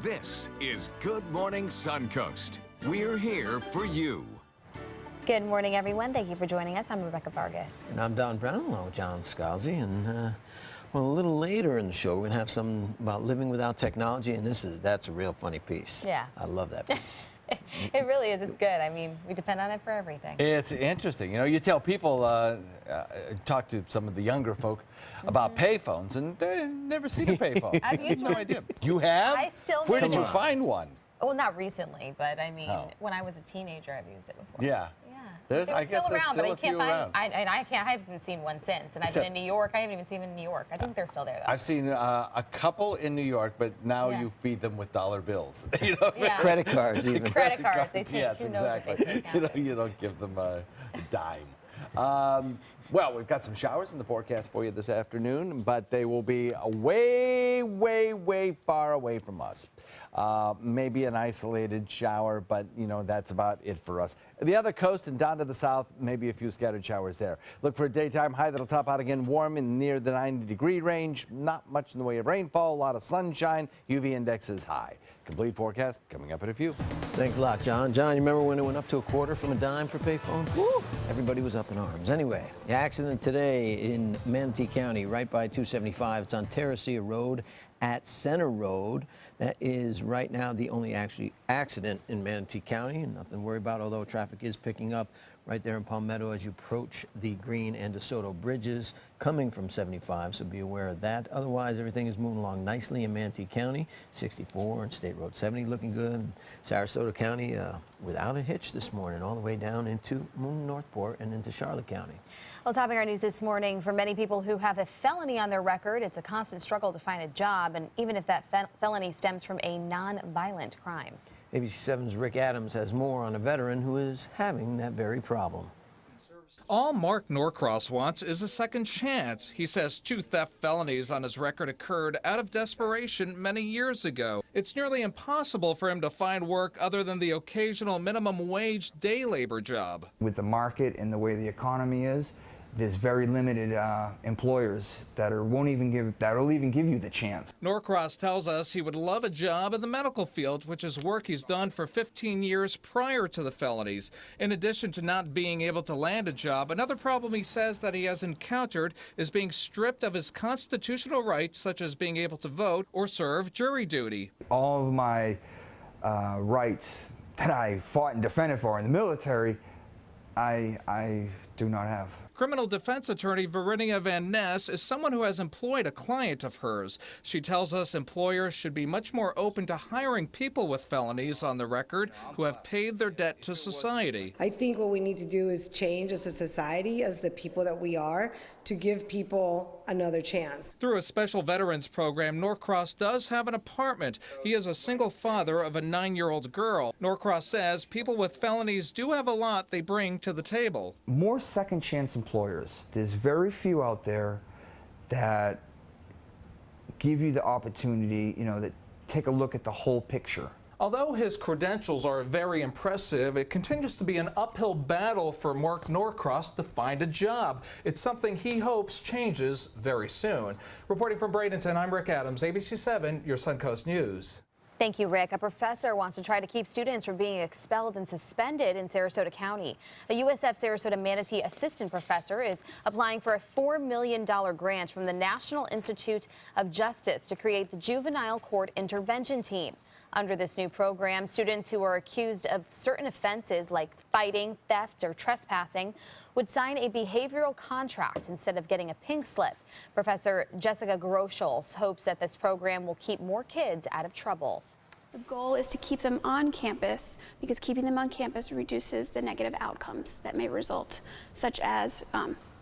This is Good Morning Suncoast. We're here for you. Good morning, everyone. Thank you for joining us. I'm Rebecca Vargas. And I'm Don Brown, along with John Scalzi. And well, a little later in the show, we're going to have something about living without technology. And that's a real funny piece. Yeah. I love that piece. It really is. It's good. I mean, we depend on it for everything. It's interesting. You know, you tell people, talk to some of the younger folk about payphones, and they've never seen a payphone. I've used no one. idea. You have? I still Where use did you one. find one? Well, not recently, but I mean, Oh. when I was a teenager, I've used it before. Yeah. It's I guess still there's around, still but I a few can't find. around. I haven't seen one since, and I've been in New York. I haven't even seen them in New York. I think they're still there, though. I've seen a couple in New York, but now Yeah. you feed them with dollar bills. You know? Yeah. Credit cards, even. Credit cards. They take. Yes, Who knows what exactly. they take You know, out. you don't give them a dime. Well, we've got some showers in the forecast for you this afternoon, but they will be way, way, way far away from us. Maybe an isolated shower, but, you know, that's about it for us. The other coast and down to the south, maybe a few scattered showers there. Look for a daytime high that'll top out again warm and near the 90-degree range. Not much in the way of rainfall, a lot of sunshine. UV index is high. Complete forecast coming up in a few. Thanks a lot, John. John, you remember when it went up to a quarter from a dime for payphone? Woo! Everybody was up in arms. Anyway, the accident today in Manatee County, right by 275. It's on Terracea Road at Center Road. That is right now the only accident in Manatee County. Nothing to worry about, although traffic is picking up right there in Palmetto as you approach the Green and DeSoto bridges coming from 75, so be aware of that. Otherwise, everything is moving along nicely in Manatee County. 64 and State Road 70 looking good. And Sarasota County without a hitch this morning, all the way down into Northport and into Charlotte County. Well, topping our news this morning, for many people who have a felony on their record, it's a constant struggle to find a job, and even if that felony stems from a non-violent crime. ABC7's Rick Adams has more on a veteran who is having that very problem. All Mark Norcross wants is a second chance. He says 2 theft felonies on his record occurred out of desperation many years ago. It's nearly impossible for him to find work other than the occasional minimum wage day labor job. With the market and the way the economy is, there's very limited employers that'll even give you the chance. Norcross tells us he would love a job in the medical field, which is work he's done for 15 years prior to the felonies. In addition to not being able to land a job, another problem he says that he has encountered is being stripped of his constitutional rights, such as being able to vote or serve jury duty. All of my rights that I fought and defended for in the military, I do not have. Criminal defense attorney Verinia Van Ness is someone who has employed a client of hers. She tells us employers should be much more open to hiring people with felonies on the record who have paid their debt to society. I think what we need to do is change as a society, as the people that we are, to give people another chance. Through a special veterans program, Norcross does have an apartment. He is a single father of a 9-year-old girl. Norcross says people with felonies do have a lot they bring to the table. More second chance employers. There's very few out there that give you the opportunity, you know, that take a look at the whole picture. Although his credentials are very impressive, it continues to be an uphill battle for Mark Norcross to find a job. It's something he hopes changes very soon. Reporting from Bradenton, I'm Rick Adams, ABC7, your Suncoast News. Thank you, Rick. A professor wants to try to keep students from being expelled and suspended in Sarasota County. A USF Sarasota Manatee assistant professor is applying for a $4 million grant from the National Institute of Justice to create the Juvenile Court Intervention Team. Under this new program, students who are accused of certain offenses like fighting, theft, or trespassing would sign a behavioral contract instead of getting a pink slip. Professor Jessica Groschels hopes that this program will keep more kids out of trouble. The goal is to keep them on campus because keeping them on campus reduces the negative outcomes that may result, such as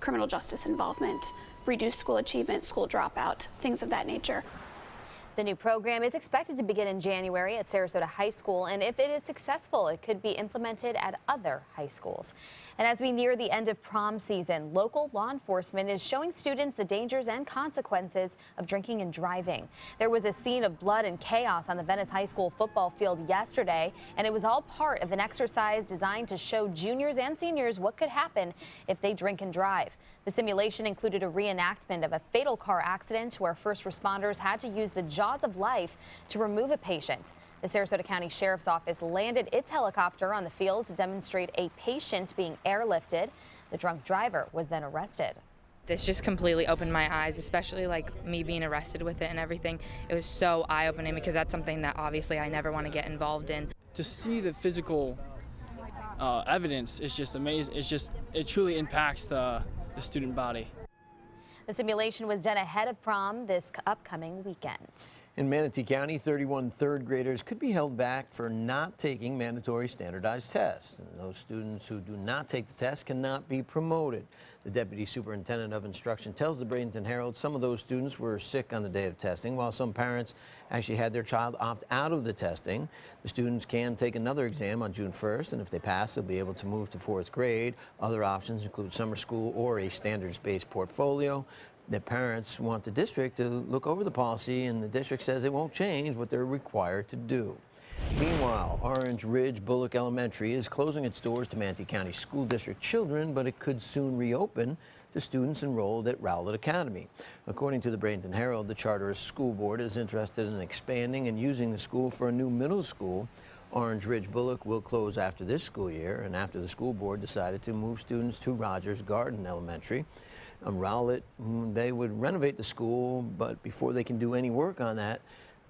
criminal justice involvement, reduced school achievement, school dropout, things of that nature. The new program is expected to begin in January at Sarasota High School, and if it is successful, it could be implemented at other high schools. And as we near the end of prom season, local law enforcement is showing students the dangers and consequences of drinking and driving. There was a scene of blood and chaos on the Venice High School football field yesterday, and it was all part of an exercise designed to show juniors and seniors what could happen if they drink and drive. The simulation included a reenactment of a fatal car accident where first responders had to use the jaw jaws of life to remove a patient. The Sarasota County Sheriff's Office landed its helicopter on the field to demonstrate a patient being airlifted. The drunk driver was then arrested. This just completely opened my eyes, especially like me being arrested with it and everything. It was so eye-opening because that's something that obviously I never want to get involved in. To see the physical evidence is just amazing. It truly impacts the student body. The simulation was done ahead of prom this upcoming weekend. In Manatee County, 31 third graders could be held back for not taking mandatory standardized tests. And those students who do not take the test cannot be promoted. The Deputy Superintendent of Instruction tells the Bradenton Herald some of those students were sick on the day of testing, while some parents actually had their child opt out of the testing. The students can take another exam on June 1st, and if they pass, they'll be able to move to 4th grade. Other options include summer school or a standards-based portfolio. The parents want the district to look over the policy, and the district says it won't change what they're required to do. Meanwhile, Orange Ridge Bullock Elementary is closing its doors to Manatee County School District children, but it could soon reopen to students enrolled at Rowlett Academy. According to the Bradenton Herald, the charter school board is interested in expanding and using the school for a new middle school. Orange Ridge Bullock will close after this school year, and after the school board decided to move students to Rogers Garden Elementary. Rowlett, they would renovate the school, but before they can do any work on that,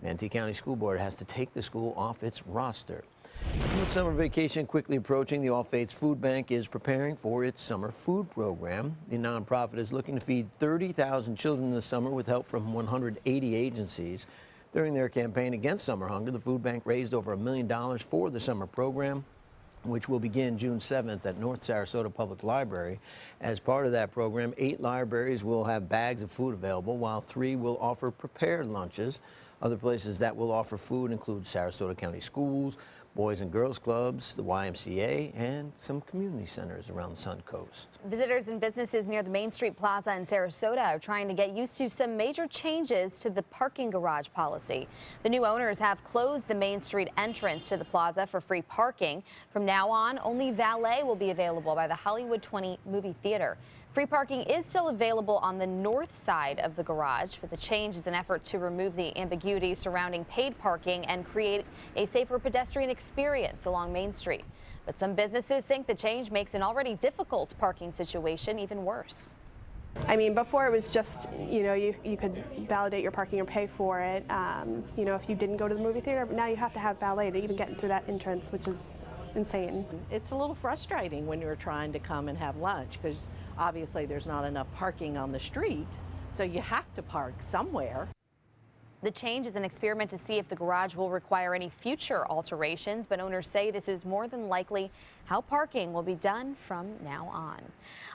Manatee County School Board has to take the school off its roster. With summer vacation quickly approaching, the All Faiths Food Bank is preparing for its summer food program. The nonprofit is looking to feed 30,000 children this summer with help from 180 agencies. During their campaign against summer hunger, the food bank raised over $1 million for the summer program, which will begin June 7th at North Sarasota Public Library. As part of that program, 8 libraries will have bags of food available, while 3 will offer prepared lunches. Other places that will offer food include Sarasota County Schools, Boys and Girls Clubs, the YMCA, and some community centers around the Suncoast. Visitors and businesses near the Main Street Plaza in Sarasota are trying to get used to some major changes to the parking garage policy. The new owners have closed the Main Street entrance to the plaza for free parking. From now on, only valet will be available by the Hollywood 20 movie theater. Free parking is still available on the north side of the garage, but the change is an effort to remove the ambiguity surrounding paid parking and create a safer pedestrian experience along Main Street. But some businesses think the change makes an already difficult parking situation even worse. I mean, before it was just, you could validate your parking or pay for it, if you didn't go to the movie theater. But now you have to have valet to even get through that entrance, which is insane. It's a little frustrating when you're trying to come and have lunch because obviously there's not enough parking on the street, so you have to park somewhere. The change is an experiment to see if the garage will require any future alterations, but owners say this is more than likely how parking will be done from now on.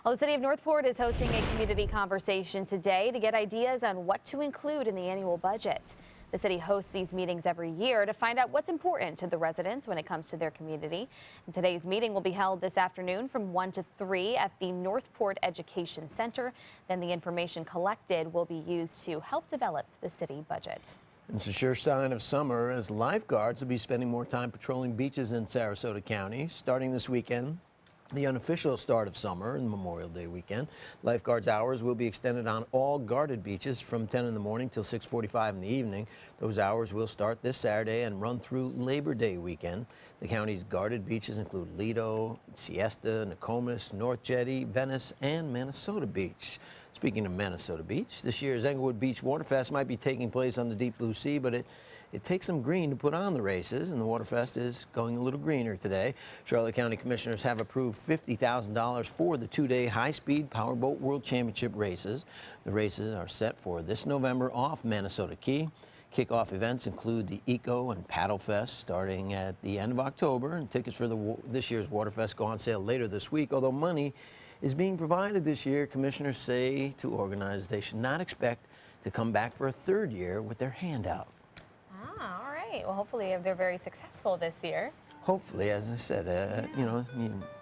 Well, the city of Northport is hosting a community conversation today to get ideas on what to include in the annual budget. The city hosts these meetings every year to find out what's important to the residents when it comes to their community. And today's meeting will be held this afternoon from 1 to 3 at the Northport Education Center. Then the information collected will be used to help develop the city budget. It's a sure sign of summer as lifeguards will be spending more time patrolling beaches in Sarasota County. Starting this weekend, the unofficial start of summer and Memorial Day weekend, lifeguards' hours will be extended on all guarded beaches from 10 in the morning till 6:45 in the evening. Those hours will start this Saturday and run through Labor Day weekend. The county's guarded beaches include Lido, Siesta, Nokomis, North Jetty, Venice, and Minnesota Beach. Speaking of Minnesota Beach, this year's Englewood Beach Waterfest might be taking place on the deep blue sea, but it takes some green to put on the races, and the Waterfest is going a little greener today. Charlotte County Commissioners have approved $50,000 for the 2-day high-speed powerboat World Championship races. The races are set for this November off Minnesota Key. Kickoff events include the Eco and Paddle Fest starting at the end of October, and tickets for this year's Waterfest go on sale later this week. Although money is being provided this year, commissioners say to organizers they should not expect to come back for a third year with their hand out. All right. Well, hopefully they're very successful this year. Hopefully, as I said,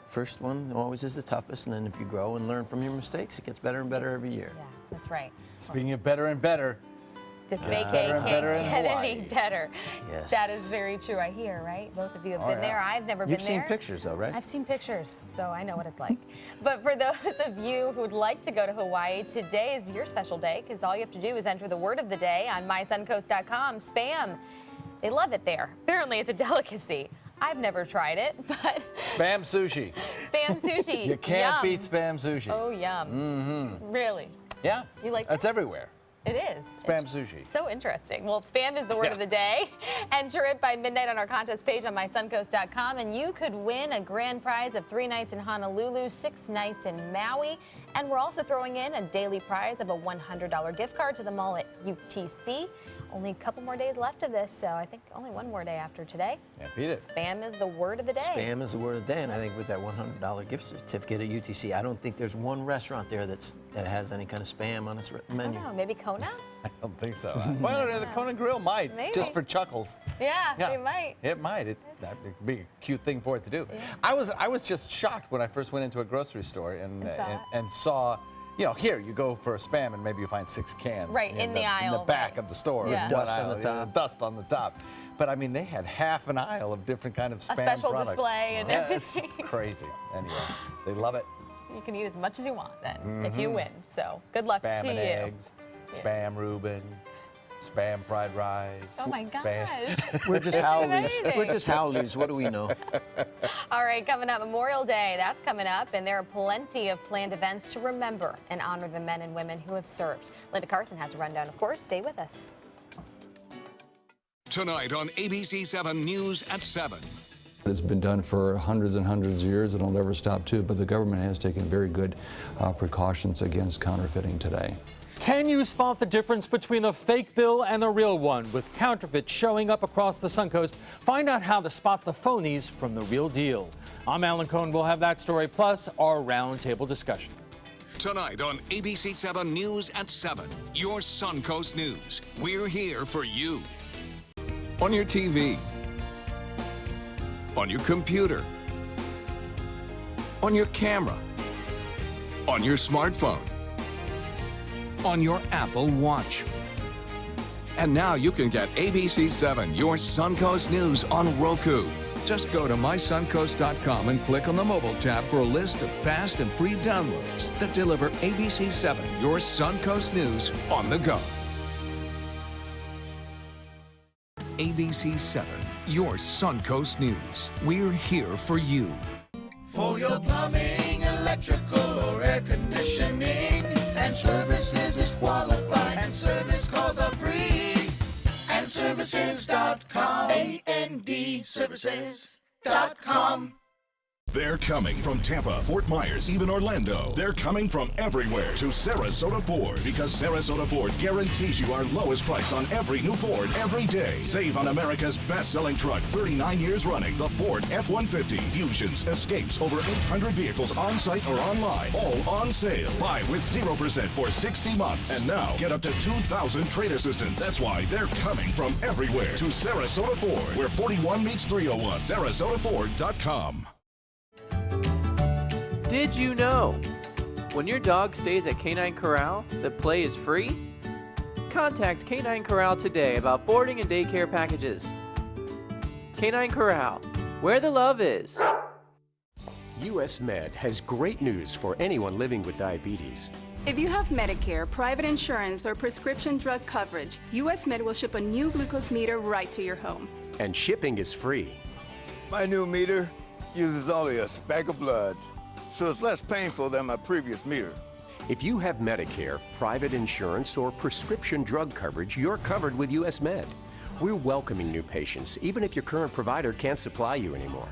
first one always is the toughest, and then if you grow and learn from your mistakes, it gets better and better every year. Yeah, that's right. Speaking of better and better, This Gets vacay better and can't better in get Hawaii. any better. Yes. That is very true, I hear, right? Both of you have been yeah. there. I've never You've been seen there. pictures, though, right? I've seen pictures, so I know what it's like. But for those of you who'd like to go to Hawaii, today is your special day, because all you have to do is enter the word of the day on mysuncoast.com, spam. They love it there. Apparently, it's a delicacy. I've never tried it, but Spam sushi. spam sushi. You can't Yum. beat spam sushi. Oh, yum. Mm-hmm. Really? Yeah. You like That's that? everywhere. It is. Spam sushi. So interesting. Well, spam is the word of the day. Enter it by midnight on our contest page on mysuncoast.com, and you could win a grand prize of 3 nights in Honolulu, 6 nights in Maui, and we're also throwing in a daily prize of a $100 gift card to the mall at UTC. Only a couple more days left of this, so I think only one more day after today. Can't beat it. Spam is the word of the day. Spam is the word of the day, and I think with that $100 gift certificate at UTC, I don't think there's one restaurant there that has any kind of spam on its I menu. don't know, maybe Kona? I don't think so. Well, the Kona Grill might, Maybe. just for chuckles. Yeah, Yeah. it might. It might. It could be a cute thing for it to do. I was just shocked when I first went into a grocery store and saw, you know, here you go for a spam and maybe you find 6 cans. Right, in the aisle, in the back right. of the store. Yeah. in one Dust on aisle, the top. Dust on the top. But I mean, they had half an aisle of different kind of spam special products. display and Yeah, it's everything. crazy. Anyway, they love it. You can eat as much as you want then, if you win. So good luck Spam to and you. eggs, spam Reuben, spam fried rice. Oh my gosh. Spam. We're just This is howlies. amazing. We're just howlies. What do we know? All right, coming up, Memorial Day, that's coming up, and there are plenty of planned events to remember and honor the men and women who have served. Linda Carson has a rundown, of course. Stay with us. Tonight on ABC 7 News at 7. It's been done for hundreds and hundreds of years, and it'll never stop too, but the government has taken very good precautions against counterfeiting today. Can you spot the difference between a fake bill and a real one, with counterfeits showing up across the Suncoast? Find out how to spot the phonies from the real deal. I'm Alan Cohn. We'll have that story, plus our roundtable discussion. Tonight on ABC 7 News at 7. Your Suncoast News. We're here for you. On your TV. On your computer. On your camera. On your smartphone. On your Apple Watch. And now you can get ABC 7, your Suncoast News, on Roku. Just go to mysuncoast.com and click on the mobile tab for a list of fast and free downloads that deliver ABC 7, your Suncoast News, on the go. ABC 7, your Suncoast News. We're here for you. For your plumbing, electrical, or air conditioning, and services is qualified, and service calls are free. And services.com, A-N-D, services.com. They're coming from Tampa, Fort Myers, even Orlando. They're coming from everywhere to Sarasota Ford, because Sarasota Ford guarantees you our lowest price on every new Ford every day. Save on America's best-selling truck, 39 years running, the Ford F-150, Fusions, Escapes, over 800 vehicles on-site or online, all on sale. Buy with 0% for 60 months. And now, get up to $2,000 trade assistance. That's why they're coming from everywhere to Sarasota Ford, where 41 meets 301. SarasotaFord.com. Did you know? When your dog stays at Canine Corral, the play is free? Contact Canine Corral today about boarding and daycare packages. Canine Corral, where the love is. US Med has great news for anyone living with diabetes. If you have Medicare, private insurance, or prescription drug coverage, US Med will ship a new glucose meter right to your home. And shipping is free. My new meter uses only a speck of blood, so it's less painful than my previous meter. If you have Medicare, private insurance, or prescription drug coverage, you're covered with US Med. We're welcoming new patients, even if your current provider can't supply you anymore.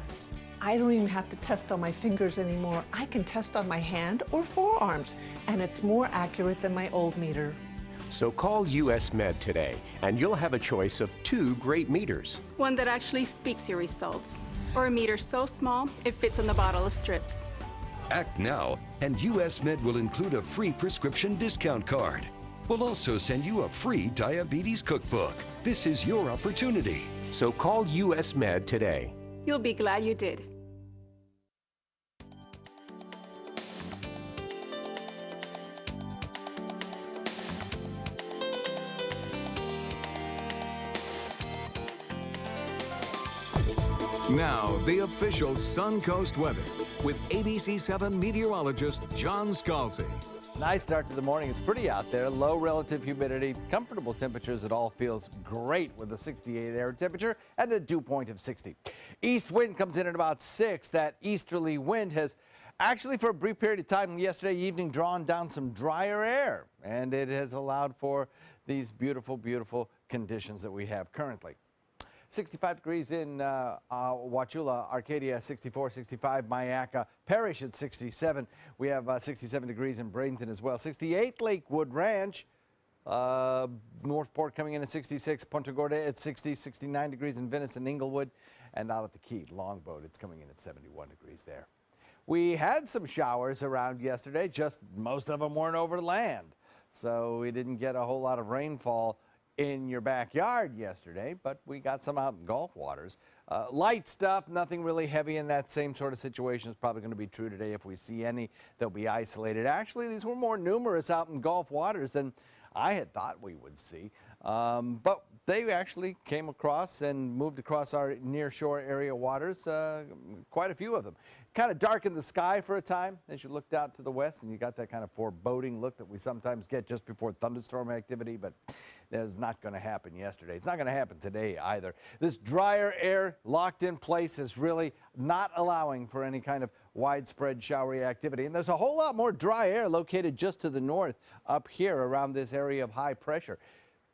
I don't even have to test on my fingers anymore. I can test on my hand or forearms, and it's more accurate than my old meter. So call US Med today, and you'll have a choice of 2 great meters. One that actually speaks your results, or a meter so small it fits in the bottle of strips. Act now, and US Med will include a free prescription discount card. We'll also send you a free diabetes cookbook. This is your opportunity. So call US Med today. You'll be glad you did. Now, the official Suncoast weather with ABC 7 meteorologist John Scalzi. Nice start to the morning. It's pretty out there. Low relative humidity, comfortable temperatures. It all feels great with a 68 air temperature and a dew point of 60. East wind comes in at about 6. That easterly wind has actually, for a brief period of time yesterday evening, drawn down some drier air, and it has allowed for these beautiful, beautiful conditions that we have currently. 65 degrees in Wauchula, Arcadia, 64, 65, Myakka, Parrish at 67. We have 67 degrees in Bradenton as well. 68, Lakewood Ranch. Northport coming in at 66, Punta Gorda at 60, 69 degrees in Venice and Inglewood. And out at the Key, Longboat, it's coming in at 71 degrees there. We had some showers around yesterday, just most of them weren't over land. So we didn't get a whole lot of rainfall in your backyard yesterday, but we got some out in Gulf waters. Light stuff, nothing really heavy in that same sort of situation is probably going to be true today. If we see any, they'll be isolated. Actually, these were more numerous out in Gulf waters than I had thought we would see. But they actually came across and moved across our near shore area waters, quite a few of them. Kind of darkened the sky for a time as you looked out to the west, and you got that kind of foreboding look that we sometimes get just before thunderstorm activity, but that is not going to happen yesterday. It's not going to happen today either. This drier air locked in place is really not allowing for any kind of widespread showery activity. And there's a whole lot more dry air located just to the north up here around this area of high pressure.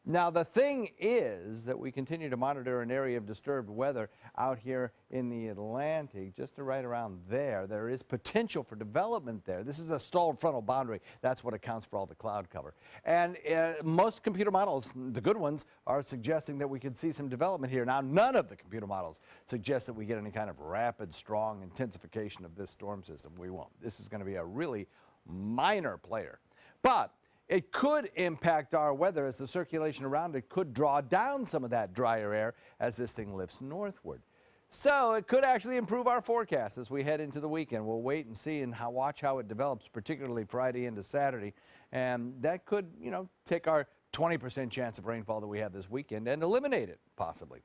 Now, the thing is that we continue to monitor an area of disturbed weather out here in the Atlantic, just right around there. There is potential for development there. This is a stalled frontal boundary. That's what accounts for all the cloud cover. And most computer models, the good ones, are suggesting that we could see some development here. Now, none of the computer models suggest that we get any kind of rapid, strong intensification of this storm system. We won't. This is going to be a really minor player. But it could impact our weather as the circulation around it could draw down some of that drier air as this thing lifts northward. So it could actually improve our forecast as we head into the weekend. We'll wait and see and watch how it develops, particularly Friday into Saturday. And that could, take our 20% chance of rainfall that we have this weekend and eliminate it, possibly.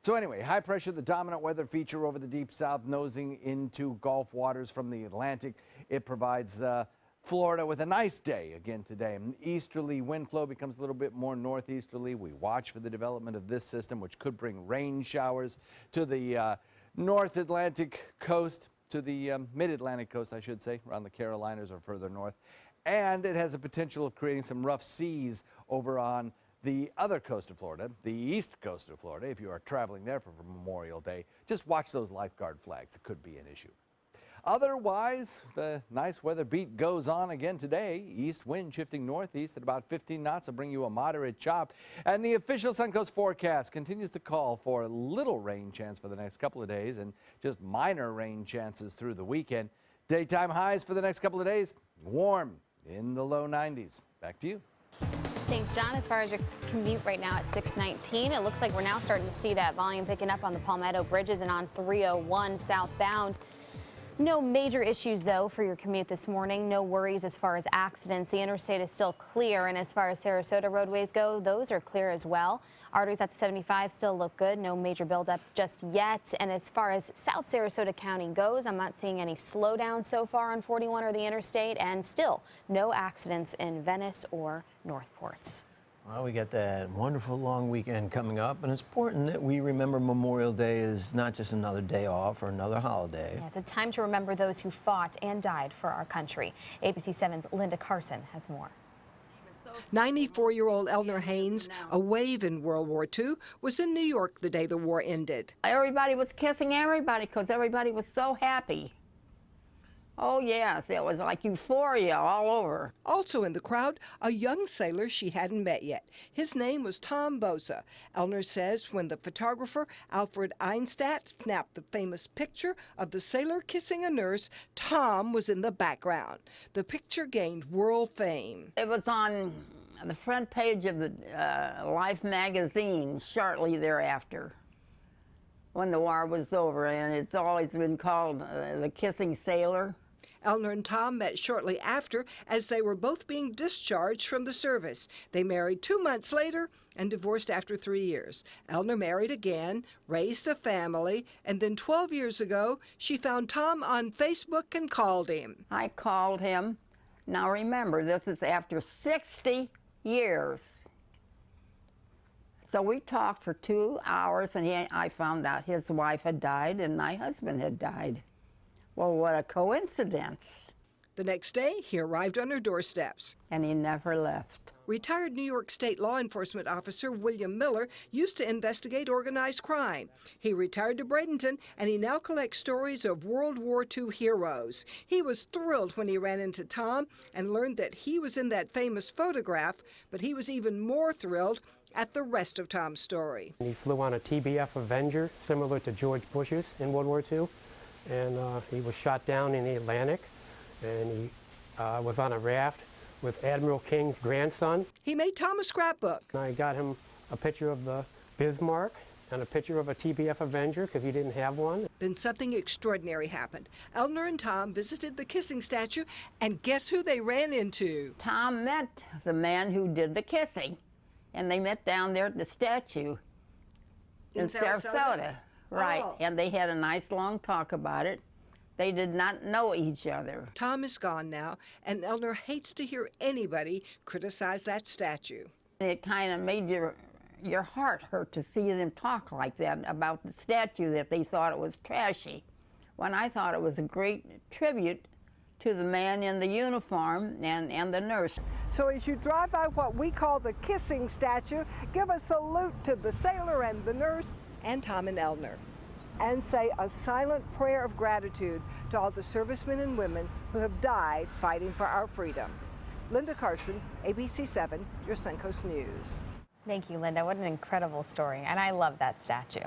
So anyway, high pressure, the dominant weather feature over the deep south, nosing into Gulf waters from the Atlantic. It provides Florida with a nice day again today. An easterly wind flow becomes a little bit more northeasterly. We watch for the development of this system, which could bring rain showers to the North Atlantic coast, to the mid-Atlantic coast, I should say, around the Carolinas or further north. And it has a potential of creating some rough seas over on the other coast of Florida, the east coast of Florida. If you are traveling there for Memorial Day, just watch those lifeguard flags. It could be an issue. Otherwise, the nice weather beat goes on again today. East wind shifting northeast at about 15 knots will bring you a moderate chop. And the official Suncoast forecast continues to call for a little rain chance for the next couple of days and just minor rain chances through the weekend. Daytime highs for the next couple of days, warm in the low 90s. Back to you. Thanks, John. As far as your commute right now at 619, it looks like we're now starting to see that volume picking up on the Palmetto bridges and on 301 southbound. No major issues, though, for your commute this morning. No worries as far as accidents. The interstate is still clear, and as far as Sarasota roadways go, those are clear as well. Arteries at 75 still look good. No major buildup just yet. And as far as South Sarasota County goes, I'm not seeing any slowdown so far on 41 or the interstate, and still no accidents in Venice or Northport. Well, we got that wonderful long weekend coming up, and it's important that we remember Memorial Day is not just another day off or another holiday. Yeah, it's a time to remember those who fought and died for our country. ABC 7's Linda Carson has more. 94-year-old Eleanor Haynes, a wave in World War II, was in New York the day the war ended. Everybody was kissing everybody because everybody was so happy. Oh, yes, it was like euphoria all over. Also in the crowd, a young sailor she hadn't met yet. His name was Tom Bosa. Eleanor says when the photographer Alfred Einstadt snapped the famous picture of the sailor kissing a nurse, Tom was in the background. The picture gained world fame. It was on the front page of the Life magazine shortly thereafter, when the war was over, and it's always been called the kissing sailor. Elner and Tom met shortly after as they were both being discharged from the service. They married 2 months later and divorced after 3 years. Elner married again, raised a family, and then 12 years ago, she found Tom on Facebook and called him. I called him. Now remember, this is after 60 years. So we talked for 2 hours, and I found out his wife had died and my husband had died. Well, what a coincidence. The next day, he arrived on her doorsteps. And he never left. Retired New York State law enforcement officer William Miller used to investigate organized crime. He retired to Bradenton, and he now collects stories of World War II heroes. He was thrilled when he ran into Tom and learned that he was in that famous photograph, but he was even more thrilled at the rest of Tom's story. He flew on a TBF Avenger, similar to George Bush's in World War II, and he was shot down in the Atlantic, and he was on a raft with Admiral King's grandson. He made Tom a scrapbook. I got him a picture of the Bismarck and a picture of a TBF Avenger because he didn't have one. Then something extraordinary happened. Elner and Tom visited the kissing statue, and guess who they ran into? Tom met the man who did the kissing, and they met down there at the statue in Sarasota. Right, and they had a nice long talk about it. They did not know each other. Tom is gone now, and Elner hates to hear anybody criticize that statue. It kind of made your heart hurt to see them talk like that about the statue, that they thought it was trashy, when I thought it was a great tribute to the man in the uniform and the nurse. So as you drive by what we call the kissing statue, give a salute to the sailor and the nurse and Tom and Elner, and say a silent prayer of gratitude to all the servicemen and women who have died fighting for our freedom. Linda Carson, ABC 7, your Suncoast News. Thank you, Linda. What an incredible story. And I love that statue.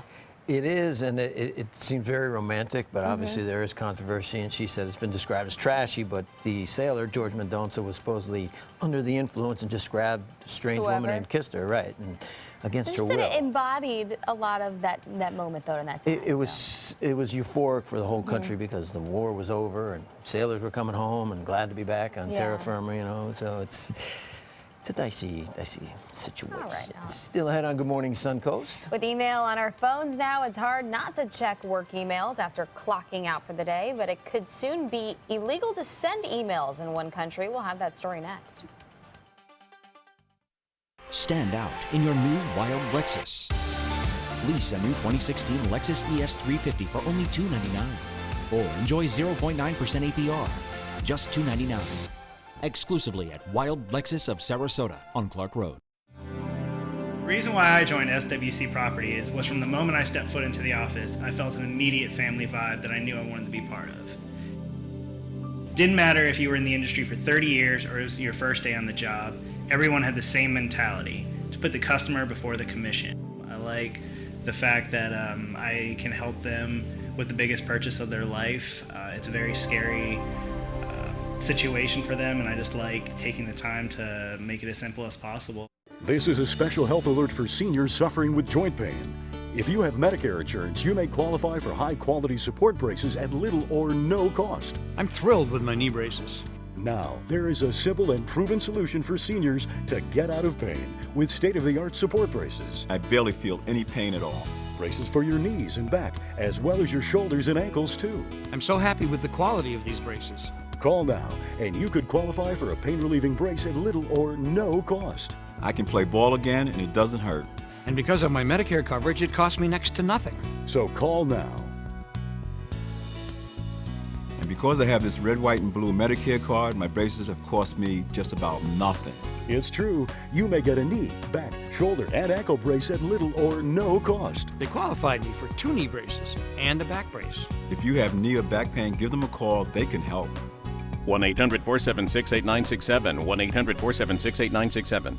It is, and it seems very romantic, but obviously there is controversy, and she said it's been described as trashy, but the sailor, George Mendonça, was supposedly under the influence and just grabbed a strange woman and kissed her, right, and against her will. She said it embodied a lot of that moment, though, in that time. It was euphoric for the whole country because the war was over, and sailors were coming home and glad to be back on terra firma, you know, so it's a dicey situation. All right. Still ahead on Good Morning Suncoast. With email on our phones now, it's hard not to check work emails after clocking out for the day, but it could soon be illegal to send emails in one country. We'll have that story next. Stand out in your new wild Lexus. Lease a new 2016 Lexus ES350 for only $299. Or enjoy 0.9% APR, just $299. Exclusively at Wild Lexus of Sarasota on Clark Road. The reason why I joined SWC Properties was from the moment I stepped foot into the office, I felt an immediate family vibe that I knew I wanted to be part of. Didn't matter if you were in the industry for 30 years or it was your first day on the job, everyone had the same mentality, to put the customer before the commission. I like the fact that I can help them with the biggest purchase of their life. It's a very scary situation for them, and I just like taking the time to make it as simple as possible. This is a special health alert for seniors suffering with joint pain. If you have Medicare insurance, you may qualify for high-quality support braces at little or no cost. I'm thrilled with my knee braces. Now, there is a simple and proven solution for seniors to get out of pain with state-of-the-art support braces. I barely feel any pain at all. Braces for your knees and back, as well as your shoulders and ankles, too. I'm so happy with the quality of these braces. Call now, and you could qualify for a pain-relieving brace at little or no cost. I can play ball again, and it doesn't hurt. And because of my Medicare coverage, it costs me next to nothing. So call now. And because I have this red, white, and blue Medicare card, my braces have cost me just about nothing. It's true. You may get a knee, back, shoulder, and ankle brace at little or no cost. They qualified me for 2 knee braces and a back brace. If you have knee or back pain, give them a call. They can help. 1-800-476-8967. 1-800-476-8967.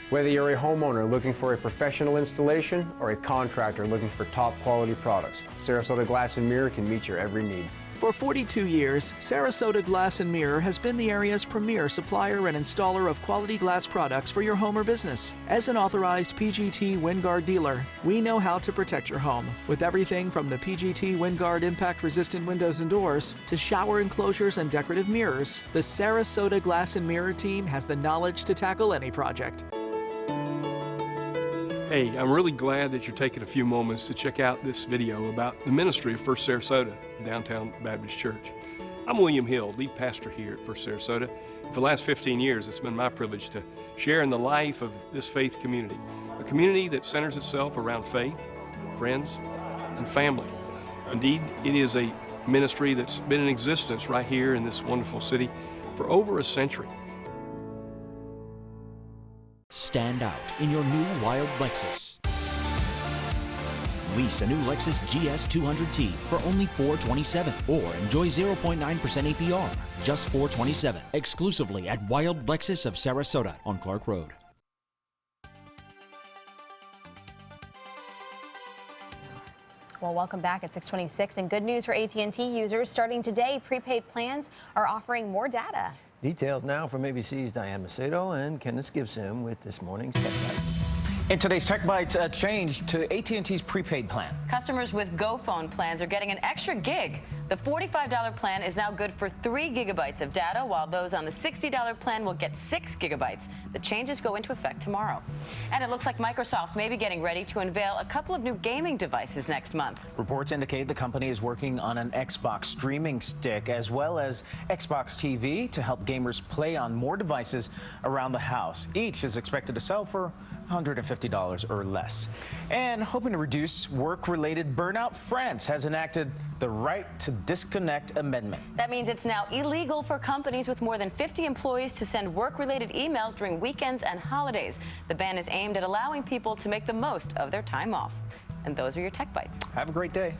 Whether you're a homeowner looking for a professional installation or a contractor looking for top quality products, Sarasota Glass and Mirror can meet your every need. For 42 years, Sarasota Glass and Mirror has been the area's premier supplier and installer of quality glass products for your home or business. As an authorized PGT WindGuard dealer, we know how to protect your home with everything from the PGT WindGuard impact-resistant windows and doors to shower enclosures and decorative mirrors. The Sarasota Glass and Mirror team has the knowledge to tackle any project. Hey, I'm really glad that you're taking a few moments to check out this video about the ministry of First Sarasota, Downtown Baptist Church. I'm William Hill, lead pastor here at First Sarasota. For the last 15 years, it's been my privilege to share in the life of this faith community, a community that centers itself around faith, friends, and family. Indeed, it is a ministry that's been in existence right here in this wonderful city for over a century. Stand out in your new wild Lexus. Lease a new Lexus GS 200T for only $427 or enjoy 0.9% APR, just $427, exclusively at Wild Lexus of Sarasota on Clark Road. Well, welcome back at 6:26, and good news for AT&T users. Starting today, prepaid plans are offering more data. Details now from ABC's Diane Macedo and Kenneth Gibson with this morning's Tech Bite. In today's Tech Bite, a change to AT&T's prepaid plan. Customers with GoPhone plans are getting an extra gig. The $45 plan is now good for 3 gigabytes of data, while those on the $60 plan will get 6 gigabytes. The changes go into effect tomorrow. And it looks like Microsoft may be getting ready to unveil a couple of new gaming devices next month. Reports indicate the company is working on an Xbox streaming stick as well as Xbox TV to help gamers play on more devices around the house. Each is expected to sell for $150 or less. And hoping to reduce work-related burnout, France has enacted the Right to Disconnect Amendment. That means it's now illegal for companies with more than 50 employees to send work-related emails during weekends and holidays. The ban is aimed at allowing people to make the most of their time off. And those are your Tech Bites. Have a great day.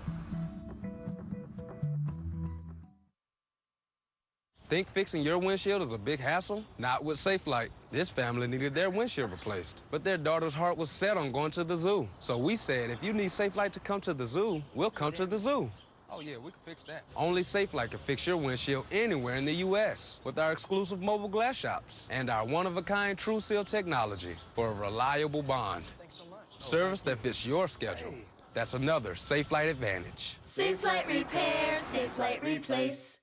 Think fixing your windshield is a big hassle? Not with SafeLight. This family needed their windshield replaced, but their daughter's heart was set on going to the zoo. So we said, if you need SafeLight to come to the zoo, we'll come to the zoo. Oh yeah, we can fix that. Only SafeLight can fix your windshield anywhere in the U.S. with our exclusive mobile glass shops and our one-of-a-kind True Seal technology for a reliable bond. Thanks so much. Service that fits your schedule. That's another SafeLight advantage. SafeLight repair, SafeLight replace.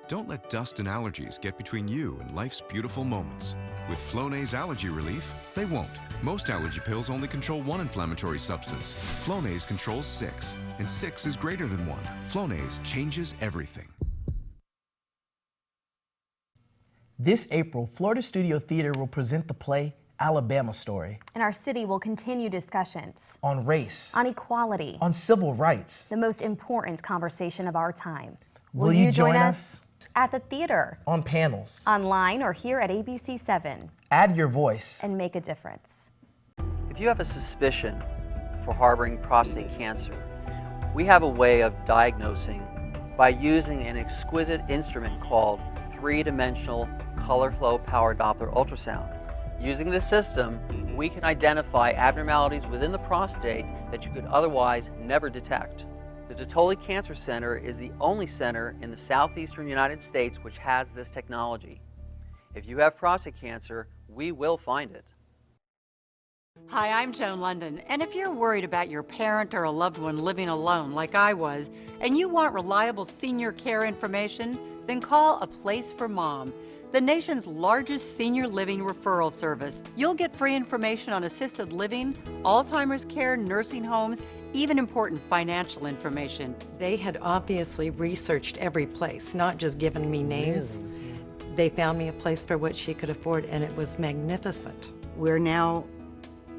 Don't let dust and allergies get between you and life's beautiful moments. With Flonase Allergy Relief, they won't. Most allergy pills only control one inflammatory substance. Flonase controls 6, and 6 is greater than 1. Flonase changes everything. This April, Florida Studio Theater will present the play Alabama Story. And our city will continue discussions On race. on equality. On civil rights. The most important conversation of our time. Will you join us? At the theater, On panels. online, or here at ABC 7. Add your voice. And make a difference. If you have a suspicion for harboring prostate cancer, we have a way of diagnosing by using an exquisite instrument called three-dimensional color flow power Doppler ultrasound. Using this system, we can identify abnormalities within the prostate that you could otherwise never detect. The Dotoli Cancer Center is the only center in the southeastern United States which has this technology. If you have prostate cancer, we will find it. Hi, I'm Joan London, and if you're worried about your parent or a loved one living alone like I was, and you want reliable senior care information, then call A Place for Mom, the nation's largest senior living referral service. You'll get free information on assisted living, Alzheimer's care, nursing homes, even important financial information. They had obviously researched every place, not just given me names. They found me a place for what she could afford, and it was magnificent. We're now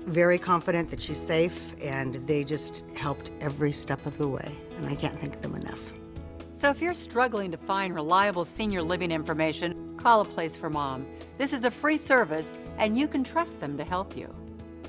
very confident that she's safe, and they just helped every step of the way, and I can't thank them enough. So if you're struggling to find reliable senior living information, call A Place for Mom. This is a free service, and you can trust them to help you.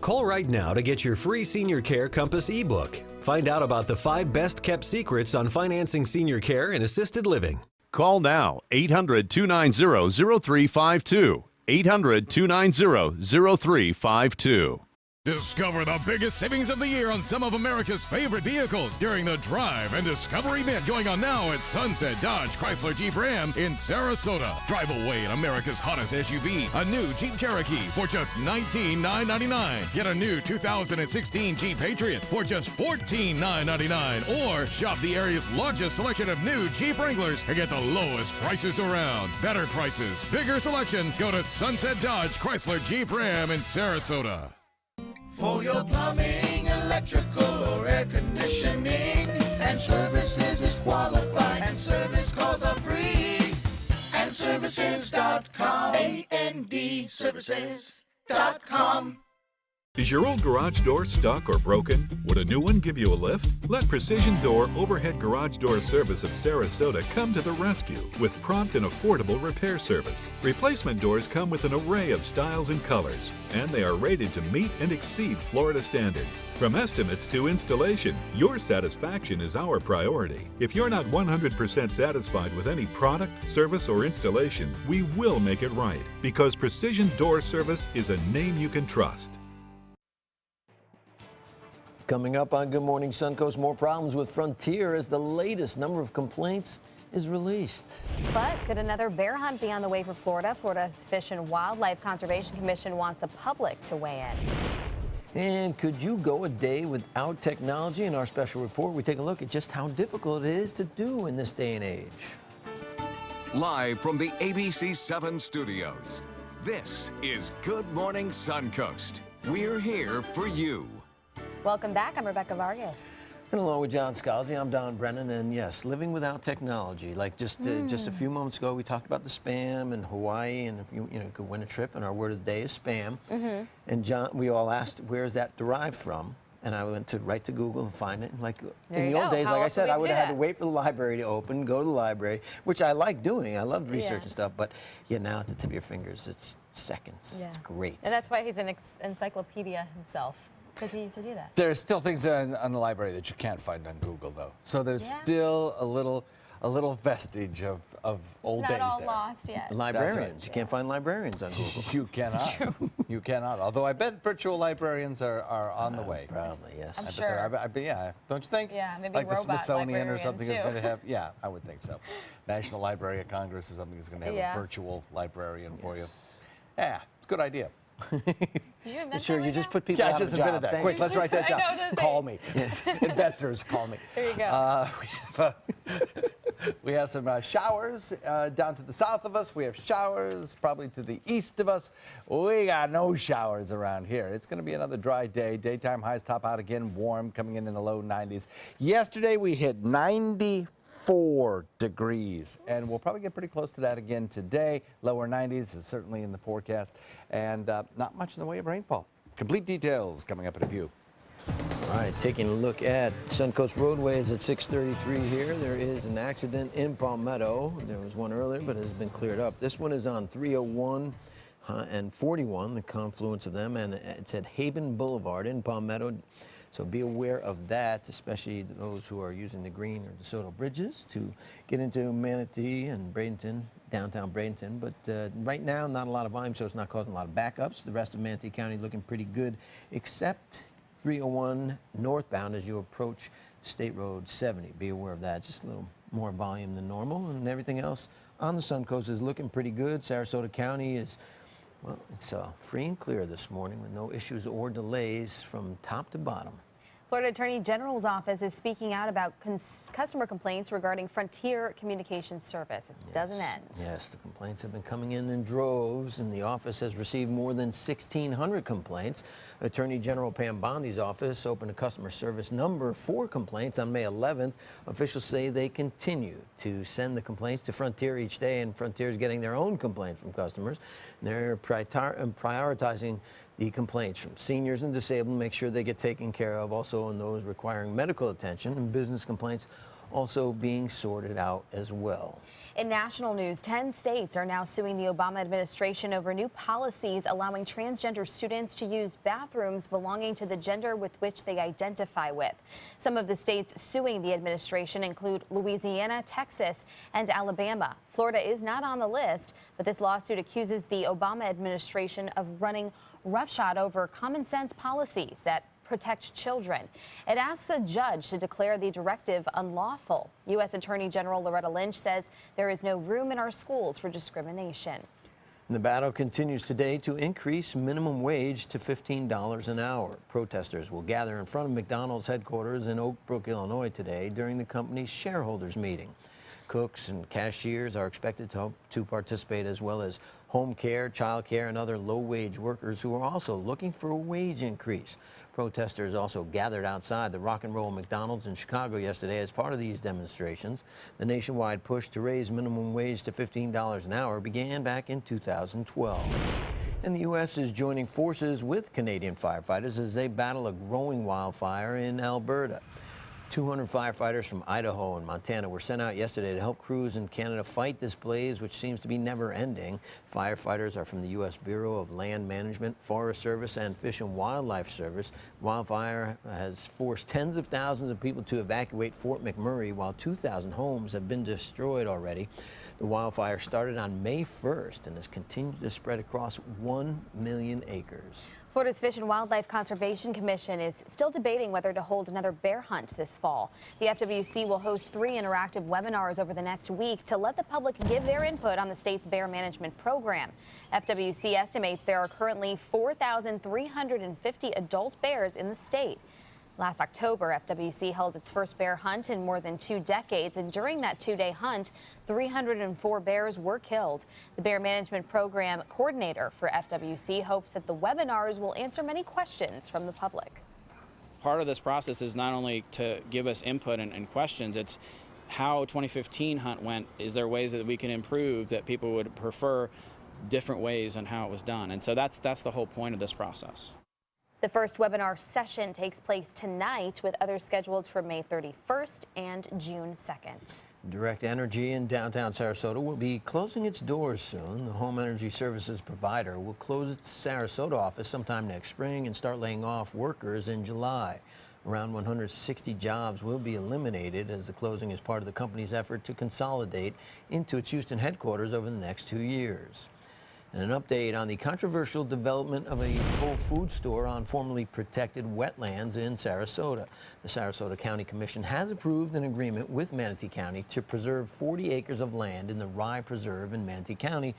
Call right now to get your free Senior Care Compass ebook. Find out about the 5 best kept secrets on financing senior care and assisted living. Call now, 800-290-0352. 800-290-0352. Discover the biggest savings of the year on some of America's favorite vehicles during the Drive and Discover event going on now at Sunset Dodge Chrysler Jeep Ram in Sarasota. Drive away in America's hottest SUV, a new Jeep Cherokee for just $19,999. Get a new 2016 Jeep Patriot for just $14,999. Or shop the area's largest selection of new Jeep Wranglers and get the lowest prices around. Better prices, bigger selection. Go to Sunset Dodge Chrysler Jeep Ram in Sarasota. For your plumbing, electrical, or air conditioning, and services is qualified, and service calls are free. And services.com, A-N-D, services.com. Is your old garage door stuck or broken? Would a new one give you a lift? Let Precision Door Overhead Garage Door Service of Sarasota come to the rescue with prompt and affordable repair service. Replacement doors come with an array of styles and colors, and they are rated to meet and exceed Florida standards. From estimates to installation, your satisfaction is our priority. If you're not 100% satisfied with any product, service, or installation, we will make it right, because Precision Door Service is a name you can trust. Coming up on Good Morning Suncoast, more problems with Frontier as the latest number of complaints is released. Plus, could another bear hunt be on the way for Florida? Florida's Fish and Wildlife Conservation Commission wants the public to weigh in. And could you go a day without technology? In our special report, we take a look at just how difficult it is to do in this day and age. Live from the ABC 7 studios, this is Good Morning Suncoast. We're here for you. Welcome back. I'm Rebecca Vargas. And along with John Scalzi, I'm Don Brennan. And yes, living without technology. Like just a few moments ago, we talked about the spam in Hawaii, and if you could win a trip, and our word of the day is spam. And John, we all asked, where is that derived from? And I went right to Google and find it. And like in the old days, like I said, I would have had to wait for the library to open, go to the library, which I like doing. I love research and stuff. But now at the tip of your fingers, it's seconds. Yeah. It's great. And that's why he's an encyclopedia himself. Because he used to do that. There's still things on the library that you can't find on Google, though. So there's still a little vestige of old days there. It's not all lost yet. Librarians. Right. You can't find librarians on Google. You cannot. You cannot. Although I bet virtual librarians are on the way. Probably, yes. I'm sure. Yeah, don't you think? Yeah, maybe like robot the Smithsonian or librarians something too. is going to have. Yeah, I would think so. National Library of Congress or something is going to have a virtual librarian for you. Yeah, it's a good idea. Sure, you just put people out just of a job. invented that. Quick, let's write that down. Call me. Investors, call me. There you go. We have some showers down to the south of us. We have showers probably to the east of us. We got no showers around here. It's going to be another dry day. Daytime highs top out again, warm, coming in the low 90s. Yesterday we hit 94 degrees, and we'll probably get pretty close to that again today. Lower 90s is certainly in the forecast, and not much in the way of rainfall. Complete details coming up in a few. All right, taking a look at Suncoast roadways at 633 here. There is an accident in Palmetto. There was one earlier, but it has been cleared up. This one is on 301 and 41, the confluence of them, and it's at Haven Boulevard in Palmetto. So be aware of that, especially those who are using the Green or DeSoto bridges to get into Manatee and Bradenton, downtown Bradenton. But right now, not a lot of volume, so it's not causing a lot of backups. The rest of Manatee County looking pretty good, except 301 northbound as you approach State Road 70. Be aware of that. Just a little more volume than normal, and everything else on the Suncoast is looking pretty good. Sarasota County is, well, it's free and clear this morning with no issues or delays from top to bottom. Florida Attorney General's office is speaking out about customer complaints regarding Frontier Communications Service. It doesn't end. Yes, the complaints have been coming in droves, and the office has received more than 1,600 complaints. Attorney General Pam Bondi's office opened a customer service number for complaints on May 11th. Officials say they continue to send the complaints to Frontier each day, and Frontier is getting their own complaints from customers. They're prioritizing the complaints from seniors and disabled, make sure they get taken care of, also on those requiring medical attention, and business complaints also being sorted out as well. In national news, 10 states are now suing the Obama administration over new policies allowing transgender students to use bathrooms belonging to the gender with which they identify with. Some of the states suing the administration include Louisiana, Texas, and Alabama. Florida is not on the list, but this lawsuit accuses the Obama administration of running roughshod over common sense policies that protect children. It asks a judge to declare the directive unlawful. U.S. Attorney General Loretta Lynch says there is no room in our schools for discrimination. The battle continues today to increase minimum wage to $15 an hour. Protesters will gather in front of McDonald's headquarters in Oak Brook, Illinois today during the company's shareholders meeting. Cooks and cashiers are expected to participate, as well as home care, child care, and other low-wage workers who are also looking for a wage increase. Protesters also gathered outside the Rock and Roll McDonald's in Chicago yesterday as part of these demonstrations. The nationwide push to raise minimum wage to $15 an hour began back in 2012. And the U.S. is joining forces with Canadian firefighters as they battle a growing wildfire in Alberta. 200 firefighters from Idaho and Montana were sent out yesterday to help crews in Canada fight this blaze, which seems to be never ending. Firefighters are from the U.S. Bureau of Land Management, Forest Service, and Fish and Wildlife Service. Wildfire has forced tens of thousands of people to evacuate Fort McMurray, while 2,000 homes have been destroyed already. The wildfire started on May 1st and has continued to spread across 1 million acres. Florida's Fish and Wildlife Conservation Commission is still debating whether to hold another bear hunt this fall. The FWC will host 3 interactive webinars over the next week to let the public give their input on the state's bear management program. FWC estimates there are currently 4,350 adult bears in the state. Last October, FWC held its first bear hunt in more than 2 decades, and during that 2-day hunt, 304 bears were killed. The Bear Management Program coordinator for FWC hopes that the webinars will answer many questions from the public. Part of this process is not only to give us input and questions, it's how 2015 hunt went. Is there ways that we can improve that people would prefer different ways on how it was done? And so that's the whole point of this process. The first webinar session takes place tonight, with others scheduled for May 31st and June 2nd. Direct Energy in downtown Sarasota will be closing its doors soon. The home energy services provider will close its Sarasota office sometime next spring and start laying off workers in July. Around 160 jobs will be eliminated, as the closing is part of the company's effort to consolidate into its Houston headquarters over the next 2 years. And an update on the controversial development of a Whole Foods store on formerly protected wetlands in Sarasota. The Sarasota County Commission has approved an agreement with Manatee County to preserve 40 acres of land in the Rye Preserve in Manatee County,